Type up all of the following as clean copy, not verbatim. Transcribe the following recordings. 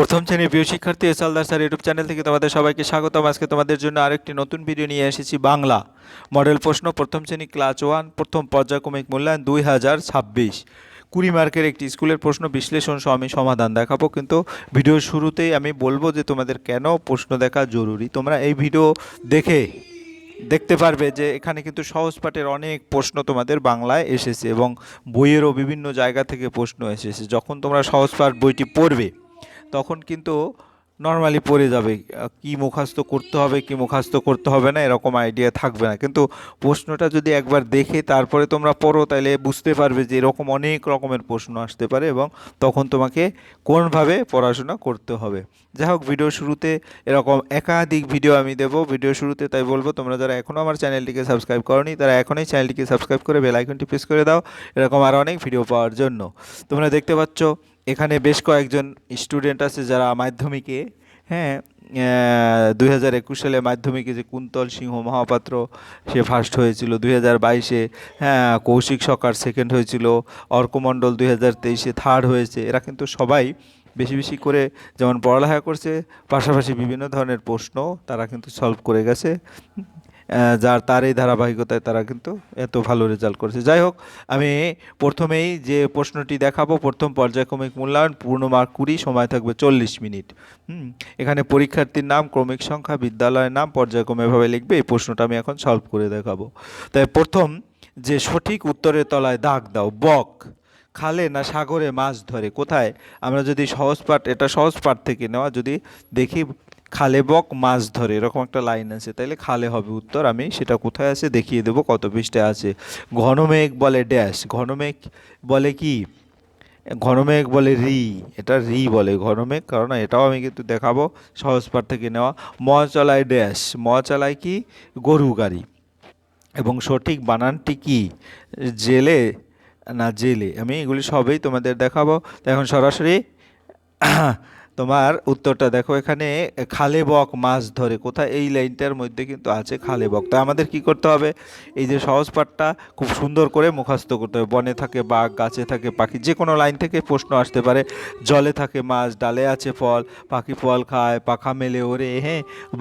প্রথম শ্রেণীর প্রিয় শিক্ষার্থী এসএলদার স্যার ইউটিউব চ্যানেল থেকে তোমাদের সবাইকে স্বাগতম। আজকে তোমাদের জন্য আরেকটি নতুন ভিডিও নিয়ে এসেছি। বাংলা মডেল প্রশ্ন, প্রথম শ্রেণী ক্লাস 1, প্রথম পর্যায়ক্রমিক মূল্যায়ন 2026, 20 মার্কের একটি স্কুলের প্রশ্ন বিশ্লেষণ সহ আমি সমাধান দেখাবো। কিন্তু ভিডিওর শুরুতেই আমি বলবো যে তোমাদের কেন প্রশ্ন দেখা জরুরি। তোমরা এই ভিডিও দেখতে পারবে যে এখানে কিন্তু সহজ পাঠের অনেক প্রশ্ন তোমাদের বাংলায় এসেছে এবং বইয়েরও বিভিন্ন জায়গা থেকে প্রশ্ন এসেছে। যখন তোমরা সহজ পাঠ বইটি পড়বে তখন কিন্তু নর্মালি পড়ে যাবে, কি মুখস্থ করতে হবে কি মুখস্থ করতে হবে না এরকম আইডিয়া থাকবে না। কিন্তু প্রশ্নটা যদি একবার দেখে তারপরে তোমরা পড়ো তাহলে বুঝতে পারবে যে এরকম অনেক রকমের প্রশ্ন আসতে পারে এবং তখন তোমাকে কোনভাবে পড়াশোনা করতে হবে। যাই হোক, ভিডিও শুরুতে এরকম একাধিক ভিডিও আমি দেবো ভিডিও শুরুতে, তাই বলবো তোমরা যারা এখনও আমার চ্যানেলটিকে সাবস্ক্রাইব করোনি তারা এখনই চ্যানেলটিকে সাবস্ক্রাইব করে বেল আইকনটি প্রেস করে দাও এরকম আরও অনেক ভিডিও পাওয়ার জন্য। তোমরা দেখতে পাচ্ছ এখানে বেশ কয়েকজন স্টুডেন্ট আছে যারা মাধ্যমিকে 2021 সালে মাধ্যমিকে যে কুন্তল সিংহ মহাপাত্র সে ফার্স্ট হয়েছিল, 2022-এ কৌশিক সরকার সেকেন্ড হয়েছিল, অর্কমণ্ডল 2023-এ থার্ড হয়েছে। এরা কিন্তু সবাই বেশি বেশি করে যেমন পড়ালেখা করছে, পাশাপাশি বিভিন্ন ধরনের প্রশ্ন তারা কিন্তু সলভ করে গেছে, তার এই ধারাবাহিকতায় তারা কিন্তু এত ভালো রেজাল্ট করেছে। যাই হোক, আমি প্রথমেই যে প্রশ্নটি দেখাবো, প্রথম পর্যায়ক্রমিক মূল্যায়ন, পূর্ণ মার্ক 20, সময় থাকবে 40 মিনিট। এখানে পরীক্ষার্থীর নাম, ক্রমিক সংখ্যা, বিদ্যালয়ের নাম পর্যায়ক্রমে এভাবে লিখবে। এই প্রশ্নটা আমি এখন সলভ করে দেখাবো। তাই প্রথম যে সঠিক উত্তরের তলায় দাগ দাও। বক খালে না সাগরে মাছ ধরে? কোথায়? আমরা যদি সহজ পাঠ, এটা সহজ পাঠ থেকে নেওয়া, যদি দেখি খালে বক মাছ ধরে এরকম একটা লাইন আছে, তাইলে খালে হবে উত্তর। আমি সেটা কোথায় আছে দেখিয়ে দেবো, কত পৃষ্ঠায় আছে। ঘনমেঘ বলে ড্যাশ? ঘনমেঘ বলে কি? ঘনমেঘ বলে রি, এটা রি বলে ঘনমেঘ, কারণ এটাও আমি কিন্তু দেখাবো সহজ পাঠ থেকে নেওয়া। ম চালায় ড্যাশ? ম চালায় কি? গরু গাড়ি। এবং সঠিক বানানটি কি? জেলে না জেলে? আমি এগুলি সবই তোমাদের দেখাবো। তো এখন সরাসরি তোমার উত্তরটা দেখো। এখানে খালে বক মাছ ধরে, কোথায়? এই লাইনটার মধ্যে কিন্তু আছে খালে বক। তো আমাদের কি করতে হবে? এই যে সহজ পাঠটা খুব সুন্দর করে মুখস্থ করতে হবে। বনে থাকে বাঘ, গাছে থাকে পাখি, যে কোনো লাইন থেকে প্রশ্ন আসতে পারে। জলে থাকে মাছ, ডালে আছে ফল, পাখি ফল খায়, পাখা মেলে ওরে।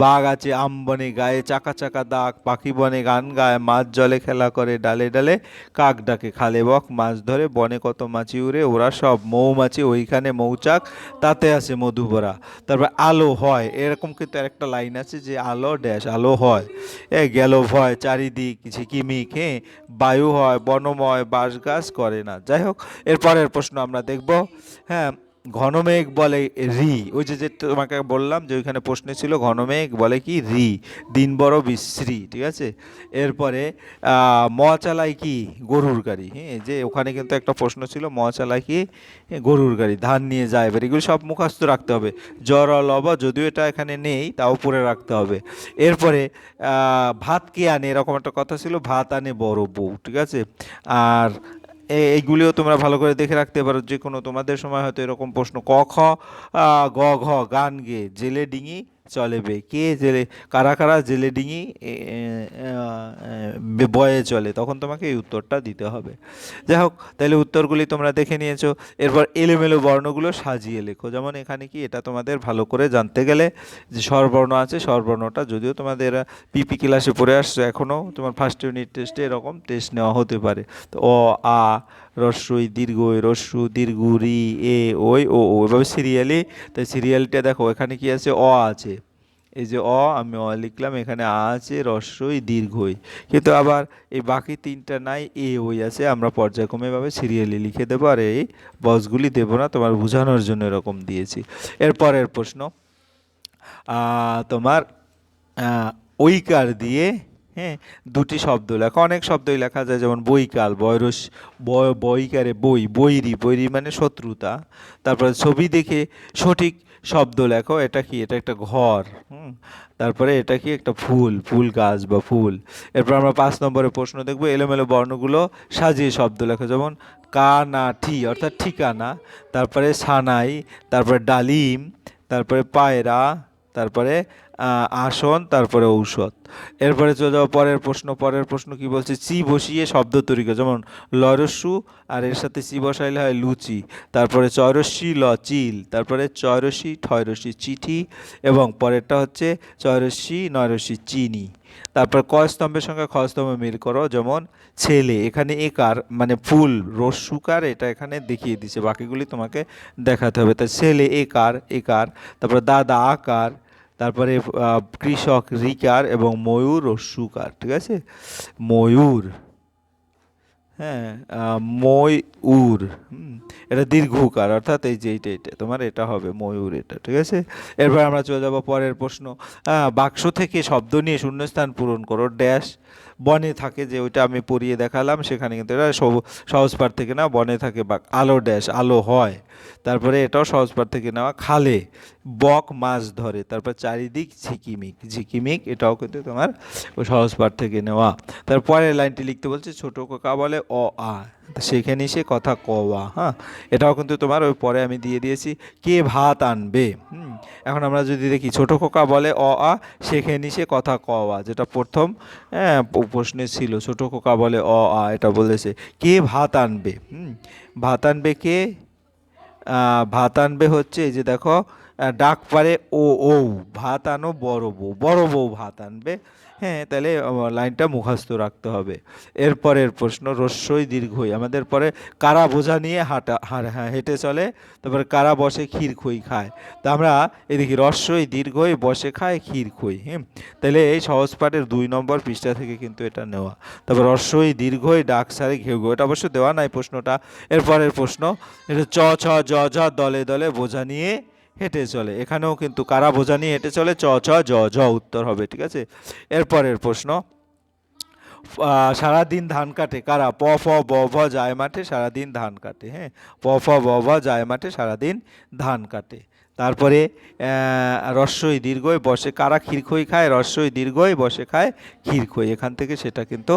বাঘ আছে আম বনে, গায়ে চাকা চাকা দাগ, পাখি বনে গান গায়, মাছ জলে খেলা করে, ডালে ডালে কাক ডাকে, খালে বক মাছ ধরে, বনে কত মাছি উড়ে, ওরা সব মৌমাছি, ওইখানে মৌচাক, তাতে আছে মধু ভরা। তারপর আলো হয়, এরকম কিন্তু একটা লাইন আছে যে আলো ড্যাশ, আলো হয় গেল ভয়, চারিদিক ঝিকিমিক, বায়ু হয় বনময়, বাঁশ গাছ করে না। যাই হোক, এরপরের প্রশ্ন আমরা দেখব। ঘনমেঘ বলে রি, ওই যে তোমাকে বললাম যে ওইখানে প্রশ্ন ছিল ঘনমেঘ বলে কি? রি, দিন বড় বিশ্রী। ঠিক আছে, এরপরে ম চালায় কি? গরুর গাড়ি। যে ওখানে কিন্তু একটা প্রশ্ন ছিল, ম চালায় কি? গরুর গাড়ি। ধান নিয়ে যায় এবার, এগুলো সব মুখস্থ রাখতে হবে। জ্বর লব, যদিও এটা এখানে নেই তাও পরে রাখতে হবে। এরপরে ভাত কে আনে? এরকম একটা কথা ছিল, ভাত আনে বড় বউ। ঠিক আছে, আর এইগুলিও তোমরা ভালো করে দেখে রাখতে পারো, যে কোনো তোমাদের সময় হয়তো এরকম প্রশ্ন। ক খ গ ঘ, গান গে জেলে ডিঙি চলে বে? কে জেলে, কারা কারা জেলে ডিঙি বয়ে চলে? তখন তোমাকে এই উত্তরটা দিতে হবে। যাই হোক, তাহলে উত্তরগুলি তোমরা দেখে নিয়েছো। এরপর এলোমেলো বর্ণগুলো সাজিয়ে লেখো। যেমন এখানে কি, এটা তোমাদের ভালো করে জানতে গেলে যে স্বরবর্ণ আছে, স্বরবর্ণটা যদিও তোমাদের পিপি ক্লাসে পড়ে আসছো, এখনও তোমার ফার্স্ট ইউনিট টেস্টে এরকম টেস্ট নেওয়া হতে পারে। তো অ আ রস্বই দীর্ঘ রস্যু দীর্ঘ রি এ ওই ও ও, এভাবে সিরিয়ালি। তাই সিরিয়ালটা দেখো, এখানে কি আছে? অ আছে, এই যে অ, আমি অ লিখলাম, এখানে আ আছে, রস্বই দীর্ঘই। কিন্তু আবার এই বাকি তিনটা নাই, এ ওই আছে। আমরা পর্যায়ক্রমে এভাবে সিরিয়ালি লিখে দেবো, আর এই বক্সগুলি দেবো না, তোমার বোঝানোর জন্য এরকম দিয়েছি। এরপরের প্রশ্ন, তোমার ঐকার দিয়ে দুটি শব্দ লেখা। অনেক শব্দই লেখা যায়, যেমন বৈকাল, বয়রস, বৈকারে বই, বৈরি, বৈরি মানে শত্রুতা। তারপরে ছবি দেখে সঠিক শব্দ লেখো। এটা কি? এটা একটা ঘর। তারপরে এটা কি? একটা ফুল, ফুল গাছ বা ফুল। এরপর আমরা 5 নম্বরের প্রশ্ন দেখবো। এলোমেলো বর্ণগুলো সাজিয়ে শব্দ লেখো। যেমন কানাঠি অর্থাৎ ঠিকানা, তারপরে সানাই, তারপরে ডালিম, তারপরে পায়রা, তারপরে আসন, তারপরে ঔষধ। এরপরে চলে যাবো পরের প্রশ্ন কি বলছে, চি বসিয়ে শব্দ তৈরি করে, যেমন লরস্যু আর এর সাথে চি বসাইলে হয় লুচি। তারপরে চয়রস্যি ল চিল, তারপরে চয়রস্যি ঠয়রস্যি চিঠি, এবং পরেরটা হচ্ছে চয়রস্যি নয়রস্যি চিনি। তারপর ক স্তম্ভের সঙ্গে খ স্তম্ভ মিল করো, যেমন ছেলে, এখানে একার মানে ফুল রস্যুকার, এটা এখানে দেখিয়ে দিছে, বাকিগুলি তোমাকে দেখাতে হবে। তা ছেলে একার একার, তারপর দাদা আকার, তারপরে কৃষক রিকার, এবং ময়ূর রস্যুকার। ঠিক আছে, ময়ূর, হ্যাঁ, ময়ূর, এটা দীর্ঘকার, অর্থাৎ এই যে এইটা তোমার এটা হবে ময়ূর, এটা ঠিক আছে। এরপর আমরা চলে যাব পরের প্রশ্ন, বাক্স থেকে শব্দ নিয়ে শূন্যস্থান পূরণ করো ড্যাশ। বনে থাকে, যে ওইটা আমি পড়িয়ে দেখালাম, সেখানে কিন্তু এটা সহজ পাঠ থেকে না, বনে থাকে বা আলো ড্যাশ আলো হয়। তারপরে এটাও সহজ পাঠ থেকে নেওয়া, খালে বক মাছ ধরে, তারপর চারিদিক ঝিকিমিক ঝিকিমিক, এটাও কিন্তু তোমার ওই সহজ পাঠ থেকে নেওয়া। তারপরের লাইনটি লিখতে বলছে, ছোট খোকা বলে অ আ, সেখানে সে কথা কওয়া। হ্যাঁ, এটাও কিন্তু তোমার ওই পরে আমি দিয়ে দিয়েছি, কে ভাত আনবে। এখন আমরা যদি দেখি, ছোট খোকা বলে অ আ, সেখানে সে কথা কওয়া, যেটা প্রথম প্রশ্নে ছিল, ছোট খোকা বলে অ আ, এটা বলেছে কে ভাত আনবে। ভাত আনবে কে, ভাত আনবে হচ্ছে এই যে দেখো, ডাক পারে ও ও, ভাত আনো বড় বউ ভাত আনবে। হ্যাঁ, তাহলে লাইনটা মুখস্থ রাখতে হবে। এরপরের প্রশ্ন, রস্যই দীর্ঘই, আমাদের পরে কারা বোঝা নিয়ে হেঁটে চলে, তারপরে কারা বসে ক্ষীর খই খায়। তা আমরা এদিকে রস্যই দীর্ঘই বসে খায় ক্ষীর খই। তাহলে এই সহজ পাঠের 2 নম্বর পৃষ্ঠা থেকে কিন্তু এটা নেওয়া। তারপর রস্যই দীর্ঘই ডাক সারে ঘেউ ঘেউ, এটা অবশ্য দেওয়া নাই প্রশ্নটা। এরপরের প্রশ্ন, এটা চ ছ জ ঝ দলে দলে বোঝা নিয়ে হেঁটে চলে, এখানেও কিন্তু কারা বোঝা নিয়ে হেঁটে চলে, চ ছ জ ঝ উত্তর হবে। ঠিক আছে, এরপরের প্রশ্ন, সারাদিন ধান কাটে কারা, প ফ ব ভ যায় মাঠে সারাদিন ধান কাটে। হ্যাঁ, প ফ ব ভ যায় মাঠে সারাদিন ধান কাটে। তারপরে রস্যই দীর্ঘই বসে কারা ক্ষীরখই খায়, রস্যই দীর্ঘই বসে খায় ক্ষীরখই, এখান থেকে সেটা কিন্তু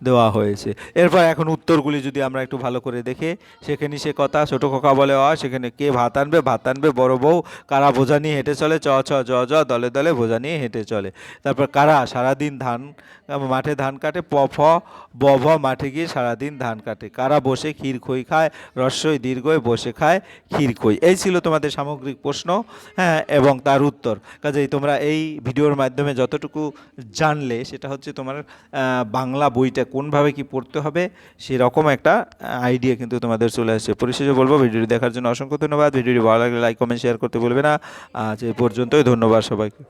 দেওয়া হয়েছে। এরপর এখন উত্তরগুলি যদি আমরা একটু ভালো করে দেখে, সেখানে সে কথা, ছোট খোকা বলে অ, সেখানে কে ভাত আনবে বড় বউ, কারা বোঝা নিয়ে হেঁটে চলে, চ ছ জ ঝ দলে দলে বোঝা নিয়ে হেঁটে চলে। তারপর কারা সারাদিন মাঠে ধান কাটে, প ফ ব ভ মাঠে গিয়ে সারাদিন ধান কাটে, কারা বসে ক্ষীর খই খায়, রস্যই দীর্ঘই বসে খায় ক্ষীর খই। এই ছিল তোমাদের সামগ্রিক প্রশ্ন, হ্যাঁ, এবং তার উত্তর। কাজেই তোমরা এই ভিডিওর মাধ্যমে যতটুকু জানলে, সেটা হচ্ছে তোমার বাংলা বইটা কোনভাবে কি পড়তে হবে সেরকম একটা আইডিয়া কিন্তু তোমাদের চলে আসছে। পরিশেষে বলবো, ভিডিওটি দেখার জন্য অসংখ্য ধন্যবাদ। ভিডিওটি ভালো লাগলে লাইক কমেন্ট শেয়ার করতে ভুলবে না। আজ এই পর্যন্তই, ধন্যবাদ সবাইকে।